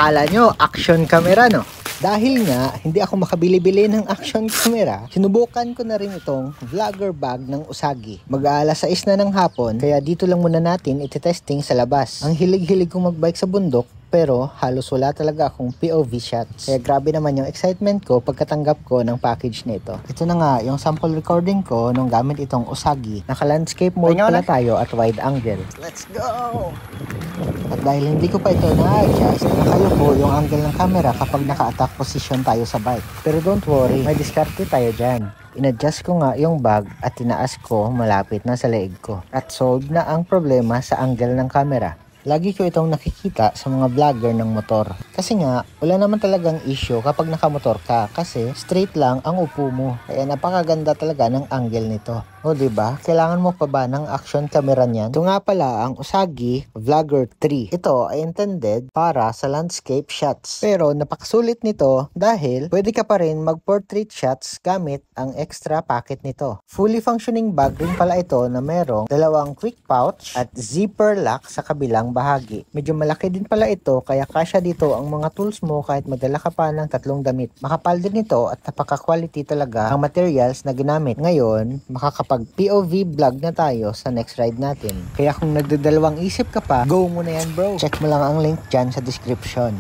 Akala nyo, action camera no? Dahil nga, hindi ako makabili-bili ng action camera, sinubukan ko na rin itong vlogger bag ng Usagi. Mag-aalas 6 na ng hapon, kaya dito lang muna natin iti-testing sa labas. Ang hilig-hilig kong magbike sa bundok, pero halos wala talaga akong POV shots. Kaya grabe naman yung excitement ko pagkatanggap ko ng package nito. Ito na nga, yung sample recording ko nung gamit itong Usagi. Naka-landscape mode pala tayo at wide angle. Let's go! At dahil hindi ko pa ito na-adjust, nakayuko yung angle ng camera kapag naka-attack position tayo sa bike. Pero don't worry, may diskarte tayo dyan. In-adjust ko nga yung bag at tinaas ko malapit na sa leeg ko. At solved na ang problema sa angle ng camera. Lagi ko itong nakikita sa mga vlogger ng motor. Kasi nga, wala naman talagang issue kapag nakamotor ka kasi straight lang ang upo mo. Kaya napakaganda talaga ng angle nito. O diba? Kailangan mo pa ba ng action camera niyan? Ito nga pala ang Usagi Vlogger 3. Ito ay intended para sa landscape shots. Pero napakasulit nito dahil pwede ka pa rin mag-portrait shots gamit ang extra packet nito. Fully functioning bag rin pala ito na merong dalawang quick pouch at zipper lock sa kabilang bahagi. Medyo malaki din pala ito kaya kasya dito ang mga tools mo kahit magdala ka pa ng 3 damit. Makapal din ito at napaka-quality talaga ang materials na ginamit. Ngayon, makakapag POV vlog na tayo sa next ride natin. Kaya kung nagdadalawang isip ka pa, go mo na yan bro. Check mo lang ang link dyan sa description.